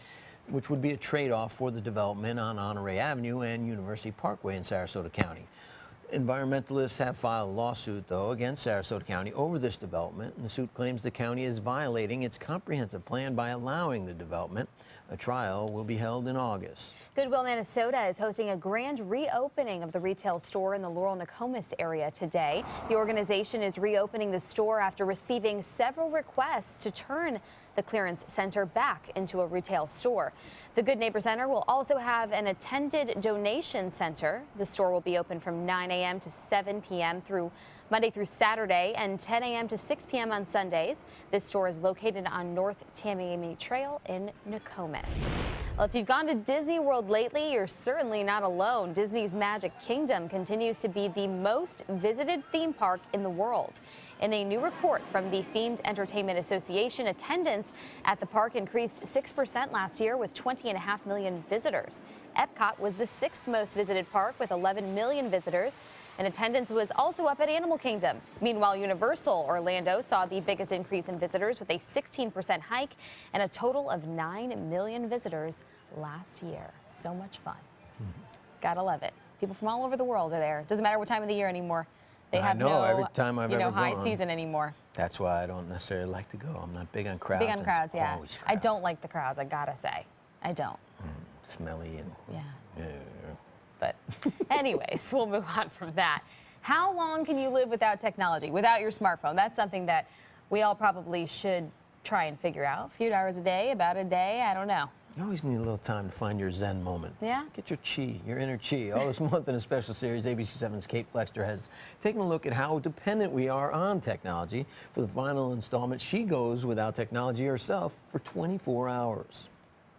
which would be a trade-off for the development on Honore Avenue and University Parkway in Sarasota County. Environmentalists have filed a lawsuit, though, against Sarasota County over this development, and the suit claims the county is violating its comprehensive plan by allowing the development. A trial will be held in August. Goodwill Minnesota is hosting a grand reopening of the retail store in the Laurel-Nokomis area today. The organization is reopening the store after receiving several requests to turn the clearance center back into a retail store. The Good Neighbor Center will also have an attended donation center. The store will be open from 9 a.m. to 7 p.m. through Monday through Saturday, and 10 a.m. to 6 p.m. on Sundays. This store is located on North Tamiami Trail in Nokomis. Well, if you've gone to Disney World lately, you're certainly not alone. Disney's Magic Kingdom continues to be the most visited theme park in the world. In a new report from the Themed Entertainment Association, attendance at the park increased 6% last year, with 20.5 million visitors. Epcot was the 6th most visited park with 11 million visitors. And attendance was also up at Animal Kingdom. Meanwhile, Universal Orlando saw the biggest increase in visitors, with a 16% hike and a total of 9 million visitors last year. So much fun. Gotta love it. People from all over the world are there. Doesn't matter what time of the year anymore. They have every time I've ever high gone. Season anymore. That's why I don't necessarily like to go. I'm not big on crowds. Big on crowds, yeah. Always crowds. I don't like the crowds, I gotta say. I don't. Smelly and yeah. But anyways, we'll move on from that. How long can you live without technology, without your smartphone? That's something that we all probably should try and figure out. A few hours a day, about a day, I don't know. You always need a little time to find your Zen moment. Yeah. Get your chi, your inner chi. All this month in a special series, ABC7's Kate Flexter has taken a look at how dependent we are on technology. For the final installment, she goes without technology herself for 24 hours.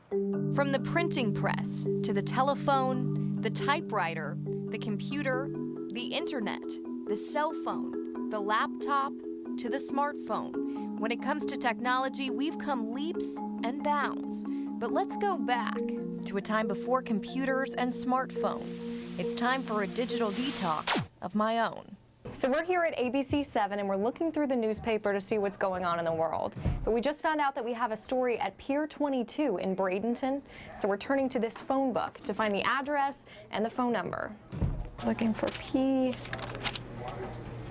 From the printing press to the telephone, the typewriter, the computer, the internet, the cell phone, the laptop, to the smartphone. When it comes to technology, we've come leaps and bounds. But let's go back to a time before computers and smartphones. It's time for a digital detox of my own. So we're here at ABC7 and we're looking through the newspaper to see what's going on in the world. But we just found out that we have a story at Pier 22 in Bradenton. So we're turning to this phone book to find the address and the phone number. Looking for P.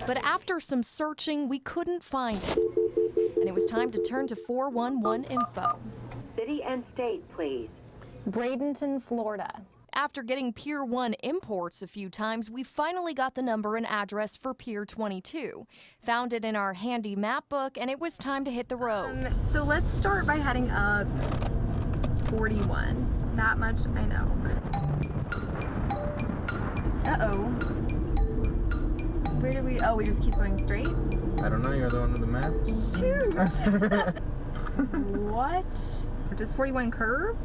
But after some searching, we couldn't find it. And it was time to turn to 411 info. City and state, please. Bradenton, Florida. After getting Pier 1 imports a few times, we finally got the number and address for Pier 22. Found it in our handy map book, and it was time to hit the road. So let's start by heading up 41. That much I know. Uh-oh. Where do we, oh, we just keep going straight? I don't know, you're the one with the map? Shoot! What? Does 41 curve?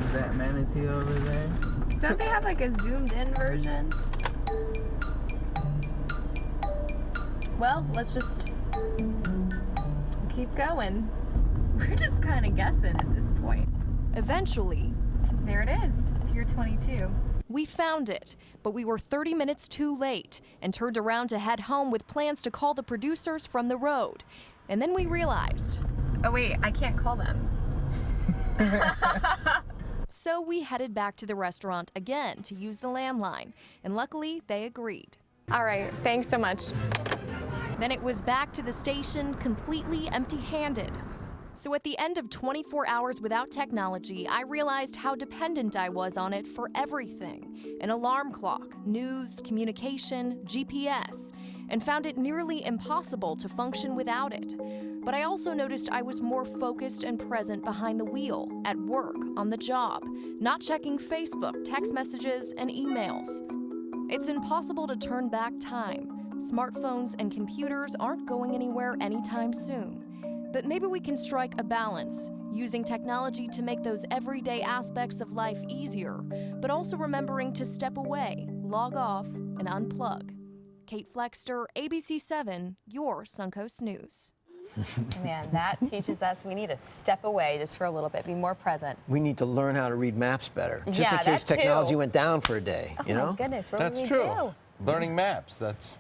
Is that manatee over there? Don't they have like a zoomed in version? Well, let's just keep going. We're just kind of guessing at this point. Eventually, there it is, Pier 22. We found it, but we were 30 minutes too late and turned around to head home with plans to call the producers from the road. And then we realized, oh wait, I can't call them. So we headed back to the restaurant again to use the landline, and luckily they agreed. All right, thanks so much. Then it was back to the station completely empty-handed. So at the end of 24 hours without technology, I realized how dependent I was on it for everything. An alarm clock, news, communication, GPS, and found it nearly impossible to function without it. But I also noticed I was more focused and present behind the wheel, at work, on the job, not checking Facebook, text messages, and emails. It's impossible to turn back time. Smartphones and computers aren't going anywhere anytime soon. But maybe we can strike a balance, using technology to make those everyday aspects of life easier, but also remembering to step away, log off, and unplug. Kate Flexter, ABC7, your Suncoast News. Man, that teaches us we need to step away just for a little bit, be more present. We need to learn how to read maps better, just Yeah, in case that too. technology went down for a day. You know? Oh my goodness, what That's would we true. do? Learning maps, that's...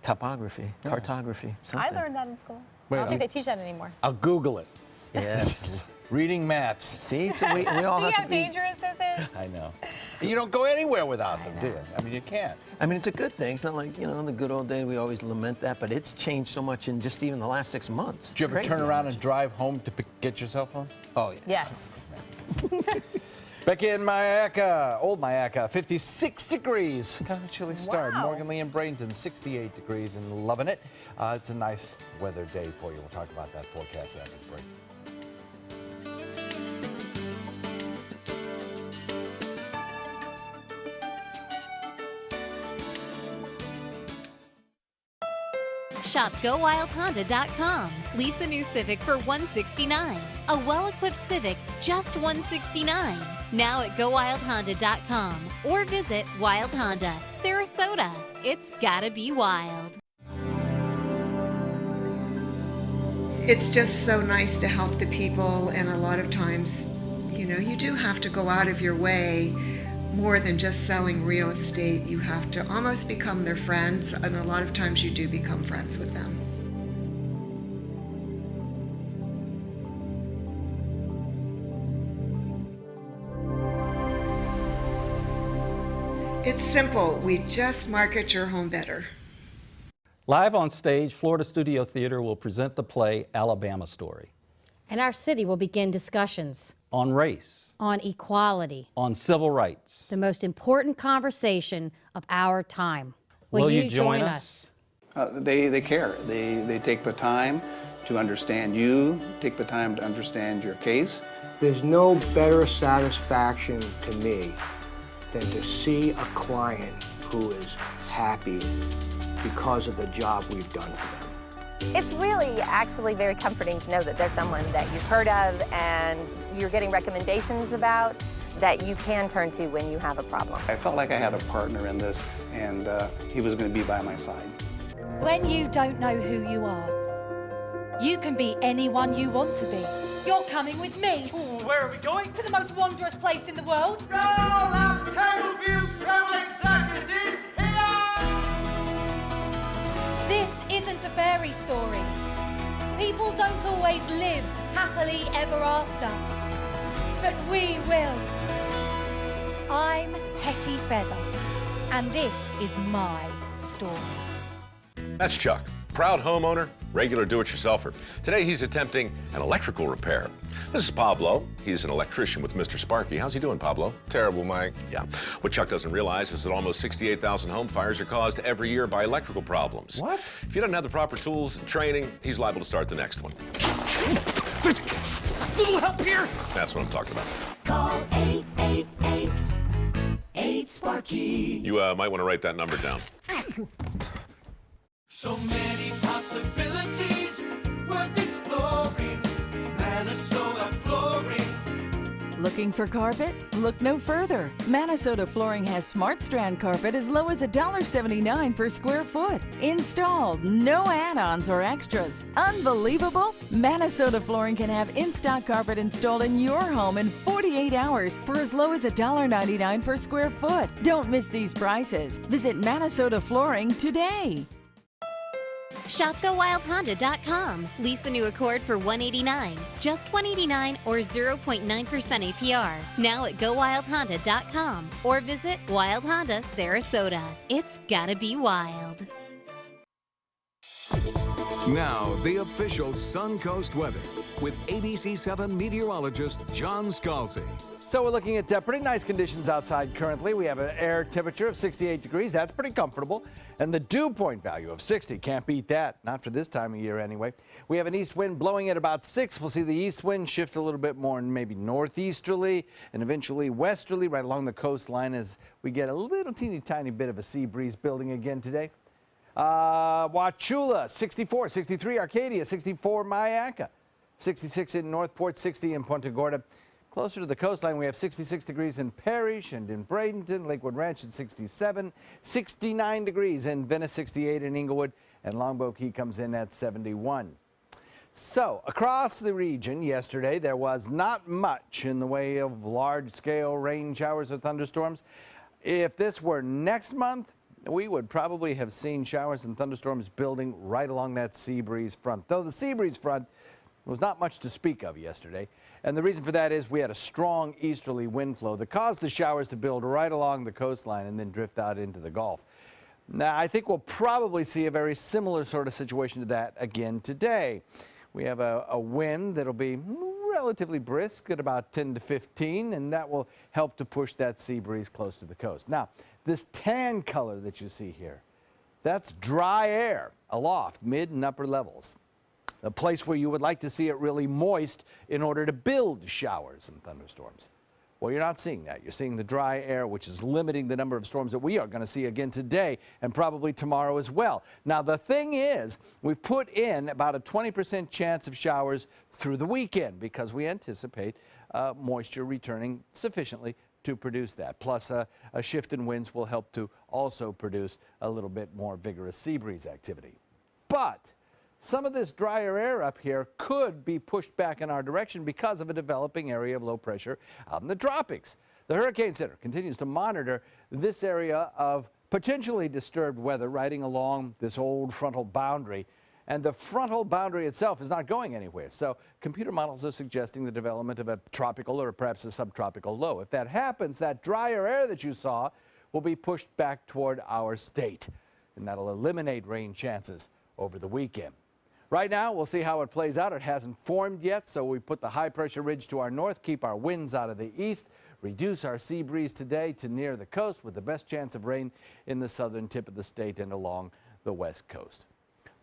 Topography, cartography, something. I learned that in school. Wait, I don't think they teach that anymore. I'll Google it. Yes. Reading maps. See, so we all See have how to be... dangerous this is? I know. You don't go anywhere without them, do you? I mean, you can't. I mean, it's a good thing. It's not like, you know, in the good old days, we always lament that, but it's changed so much in just even the last 6 months. Did you ever turn around and drive home to get your cell phone? Oh, yeah. Yes. Becky in Mayaca, old Mayaca, 56 degrees. Kind of a chilly start. Wow. Morgan Lee and Bradenton, 68 degrees and loving it. It's a nice weather day for you. We'll talk about that forecast after the break. Shop GoWildHonda.com. Lease the new Civic for $169. A well-equipped Civic, just $169. Now at GoWildHonda.com or visit Wild Honda, Sarasota. It's gotta be wild. It's just so nice to help the people, and a lot of times, you know, you do have to go out of your way. More than just selling real estate, you have to almost become their friends, and a lot of times you do become friends with them. It's simple. We just market your home better. Live on stage, Florida Studio Theater will present the play Alabama Story. And our city will begin discussions. on race, on equality, on civil rights. the most important conversation of our time. Will you join us? They care. They take the time to understand you, take the time to understand your case. There's no better satisfaction to me than to see a client who is happy because of the job we've done for them. It's really actually very comforting to know that there's someone that you've heard of and you're getting recommendations about that you can turn to when you have a problem. I felt like I had a partner in this, and he was going to be by my side. When you don't know who you are, you can be anyone you want to be. You're coming with me. Ooh, where are we going? To the most wondrous place in the world. Go! Our Tangleviews Traveling Circus is here! This isn't a fairy story. People don't always live happily ever after. But we will. I'm Hetty Feather, and this is my story. That's Chuck, proud homeowner, regular do-it-yourselfer. Today he's attempting an electrical repair. This is Pablo. He's an electrician with Mr. Sparky. How's he doing, Pablo? Terrible, Mike. Yeah. What Chuck doesn't realize is that almost 68,000 home fires are caused every year by electrical problems. What? If he doesn't have the proper tools and training, he's liable to start the next one. Little help here! That's what I'm talking about. Call 888-8-SPARKY. You might want to write that number down. So many possibilities worth exploring. Minnesota Flooring. Looking for carpet? Look no further. Minnesota Flooring has Smart Strand carpet as low as $1.79 per square foot. Installed, no add-ons or extras. Unbelievable? Minnesota Flooring can have in-stock carpet installed in your home in 48 hours for as low as $1.99 per square foot. Don't miss these prices. Visit Minnesota Flooring today. Shop GoWildHonda.com. Lease the new Accord for $189. Just $189 or 0.9% APR. Now at GoWildHonda.com or visit Wild Honda Sarasota. It's gotta be wild. Now, the official Suncoast weather with ABC7 meteorologist John Scalzi. So we're looking at pretty nice conditions outside currently. We have an air temperature of 68 degrees. That's pretty comfortable. And the dew point value of 60. Can't beat that. Not for this time of year anyway. We have an east wind blowing at about 6. We'll see the east wind shift a little bit more maybe northeasterly and eventually westerly right along the coastline as we get a little teeny tiny bit of a sea breeze building again today. Wauchula, 64, 63 Arcadia, 64 Mayaca, 66 in Northport, 60 in Punta Gorda. Closer to the coastline, we have 66 degrees in Parrish and in Bradenton, Lakewood Ranch at 67, 69 degrees in Venice, 68 in Inglewood, and Longboat Key comes in at 71. So, across the region yesterday, there was not much in the way of large-scale rain showers or thunderstorms. If this were next month, we would probably have seen showers and thunderstorms building right along that sea breeze front, though the sea breeze front was not much to speak of yesterday. And the reason for that is we had a strong easterly wind flow that caused the showers to build right along the coastline and then drift out into the Gulf. Now, I think we'll probably see a very similar sort of situation to that again today. We have a wind that'll be relatively brisk at about 10 to 15, and that will help to push that sea breeze close to the coast. Now, this tan color that you see here, that's dry air aloft, mid and upper levels. The place where you would like to see it really moist in order to build showers and thunderstorms. Well, you're not seeing that. You're seeing the dry air, which is limiting the number of storms that we are going to see again today and probably tomorrow as well. Now, the thing is, we've put in about a 20% chance of showers through the weekend because we anticipate moisture returning sufficiently to produce that. Plus, a shift in winds will help to also produce a little bit more vigorous sea breeze activity. But some of this drier air up here could be pushed back in our direction because of a developing area of low pressure out in the tropics. The Hurricane Center continues to monitor this area of potentially disturbed weather riding along this old frontal boundary. And the frontal boundary itself is not going anywhere. So computer models are suggesting the development of a tropical or perhaps a subtropical low. If that happens, that drier air that you saw will be pushed back toward our state. And that'll eliminate rain chances over the weekend. Right now, we'll see how it plays out. It hasn't formed yet, so we put the high pressure ridge to our north, keep our winds out of the east, reduce our sea breeze today to near the coast with the best chance of rain in the southern tip of the state and along the west coast.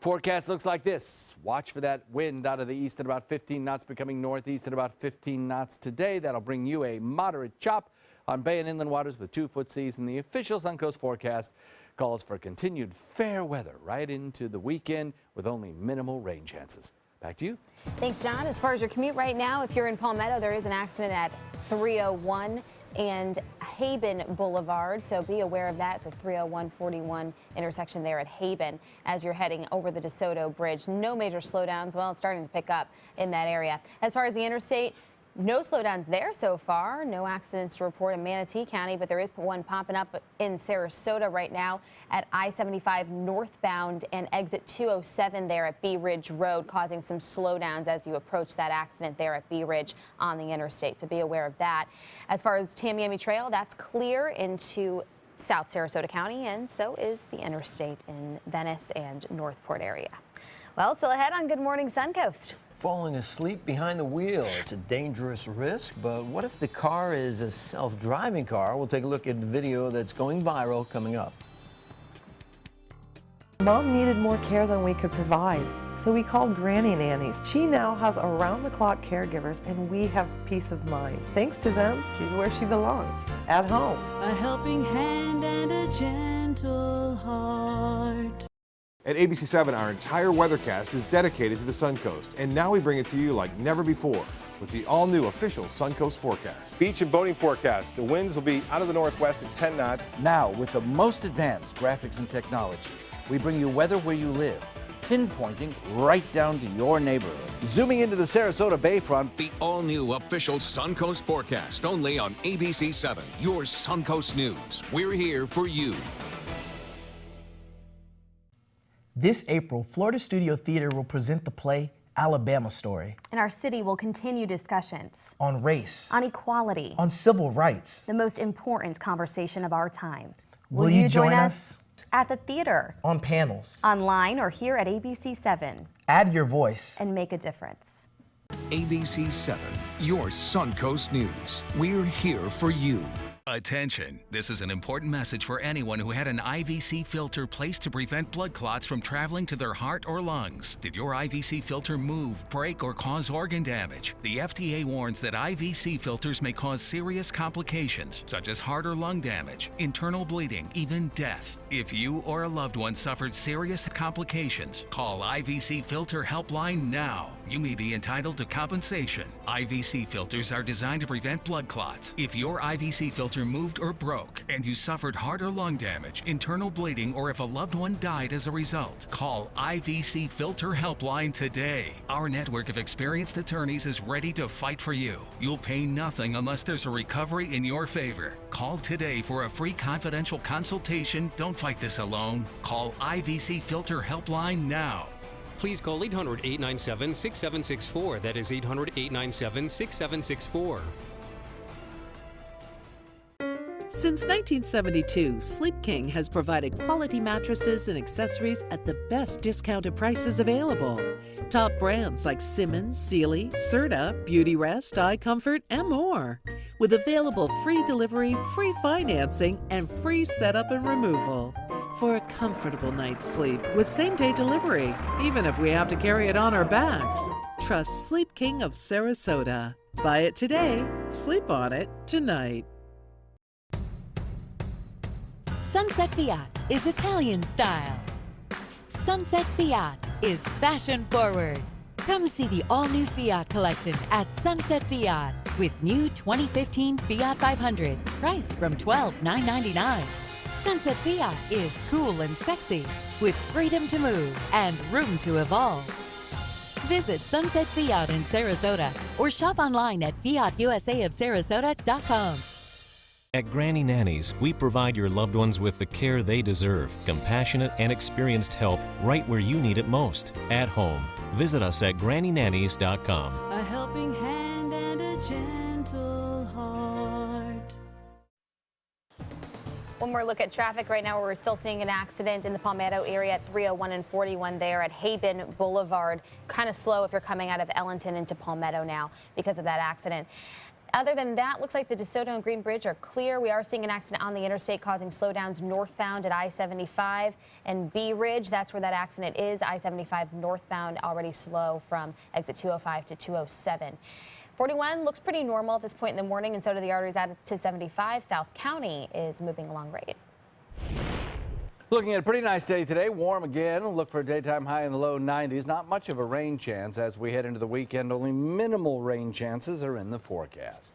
Forecast looks like this. Watch for that wind out of the east at about 15 knots, becoming northeast at about 15 knots today. That'll bring you a moderate chop on bay and inland waters with 2-foot seas, and the official Suncoast forecast calls for continued fair weather right into the weekend with only minimal rain chances. Back to you. Thanks, John. As far as your commute right now, if you're in Palmetto, there is an accident at 301 and Haben Boulevard, so be aware of that, the 301-41 intersection there at Haben as you're heading over the DeSoto Bridge. No major slowdowns. Well, it's starting to pick up in that area. As far as the interstate, no slowdowns there so far. No accidents to report in Manatee County, but there is one popping up in Sarasota right now at I-75 northbound and exit 207 there at Bee Ridge Road, causing some slowdowns as you approach that accident there at Bee Ridge on the interstate. So be aware of that. As far as Tamiami Trail, that's clear into South Sarasota County, and so is the interstate in Venice and Northport area. Well, still ahead on Good Morning Suncoast. Falling asleep behind the wheel. It's a dangerous risk, but what if the car is a self-driving car? We'll take a look at the video that's going viral coming up. Mom needed more care than we could provide, so we called Granny Nannies. She now has around-the-clock caregivers, and we have peace of mind. Thanks to them, she's where she belongs, at home. A helping hand and a gentle heart. At ABC7, our entire weathercast is dedicated to the Suncoast, and now we bring it to you like never before with the all-new official Suncoast forecast. Beach and boating forecast. The winds will be out of the northwest at 10 knots. Now, with the most advanced graphics and technology, we bring you weather where you live, pinpointing right down to your neighborhood. Zooming into the Sarasota Bayfront, the all-new official Suncoast forecast, only on ABC7, your Suncoast News. We're here for you. This April, Florida Studio Theater will present the play Alabama Story. And our city will continue discussions on race, on equality, on civil rights, the most important conversation of our time. Will you join us? At the theater, on panels, online, or here at ABC7. Add your voice and make a difference. ABC7, your Suncoast News. We're here for you. Attention, this is an important message for anyone who had an IVC filter placed to prevent blood clots from traveling to their heart or lungs. Did your IVC filter move, break, or cause organ damage? The FDA warns that IVC filters may cause serious complications, such as heart or lung damage, internal bleeding, even death. If you or a loved one suffered serious complications, call IVC Filter Helpline now. You may be entitled to compensation. IVC filters are designed to prevent blood clots. If your IVC filter moved or broke and you suffered heart or lung damage, internal bleeding, or if a loved one died as a result, call IVC Filter Helpline today. Our network of experienced attorneys is ready to fight for you. You'll pay nothing unless there's a recovery in your favor. Call today for a free confidential consultation. Don't fight this alone. Call IVC Filter Helpline now. Please call 800-897-6764. That is 800-897-6764. Since 1972, Sleep King has provided quality mattresses and accessories at the best discounted prices available. Top brands like Simmons, Sealy, Serta, Beautyrest, iComfort, and more. With available free delivery, free financing, and free setup and removal. For a comfortable night's sleep with same-day delivery, even if we have to carry it on our backs. Trust Sleep King of Sarasota. Buy it today, sleep on it tonight. Sunset Fiat is Italian style. Sunset Fiat is fashion forward. Come see the all-new Fiat collection at Sunset Fiat with new 2015 Fiat 500s priced from $12,999. Sunset Fiat is cool and sexy with freedom to move and room to evolve. Visit Sunset Fiat in Sarasota or shop online at fiatusaofsarasota.com. At Granny Nannies, we provide your loved ones with the care they deserve, compassionate and experienced help right where you need it most, at home. Visit us at grannynannies.com. A helping hand and a gentle heart. One more look at traffic right now. We're still seeing an accident in the Palmetto area at 301 and 41 there at Haben Boulevard. Kind of slow if you're coming out of Ellington into Palmetto now because of that accident. Other than that, looks like the DeSoto and Green Bridge are clear. We are seeing an accident on the interstate causing slowdowns northbound at I-75 and B Ridge. That's where that accident is. I-75 northbound already slow from exit 205 to 207. 41 looks pretty normal at this point in the morning, and so do the arteries out to 75. South County is moving along great. Looking at a pretty nice day today, warm again. Look for a daytime high in the low 90s. Not much of a rain chance as we head into the weekend. Only minimal rain chances are in the forecast.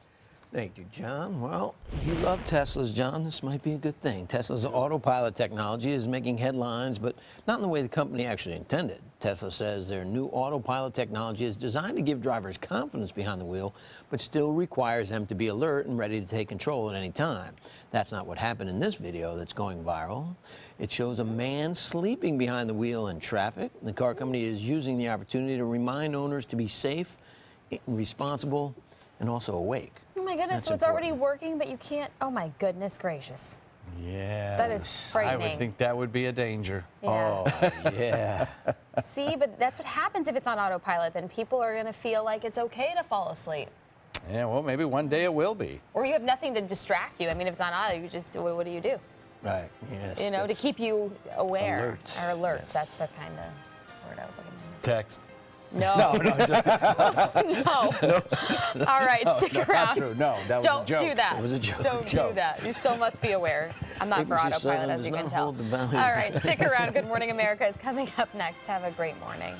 Thank you, John. Well, if you love Teslas, John, this might be a good thing. Tesla's autopilot technology is making headlines, but not in the way the company actually intended. Tesla says their new autopilot technology is designed to give drivers confidence behind the wheel, but still requires them to be alert and ready to take control at any time. That's not what happened in this video that's going viral. It shows a man sleeping behind the wheel in traffic. The car company is using the opportunity to remind owners to be safe, responsible, and also awake. Oh my goodness, so it's already working, but you can't. Oh my goodness gracious. Yeah. That is frightening. I would think that would be a danger. Yeah. Oh, yeah. See, but that's what happens if it's on autopilot. Then people are going to feel like it's okay to fall asleep. Yeah, well, maybe one day it will be. Or you have nothing to distract you. I mean, if it's on auto, you just, what do you do? Right, yes. You know, to keep you aware. Alert. Or alert. Yes. That's the kind of word I was looking for. Text. No. No, just. No. All right, stick around. Not true. No, that was Don't a joke. do that. It was a joke. Don't do that. You still must be aware. I'm not for autopilot, as you can tell. All right, stick around. Good Morning America is coming up next. Have a great morning.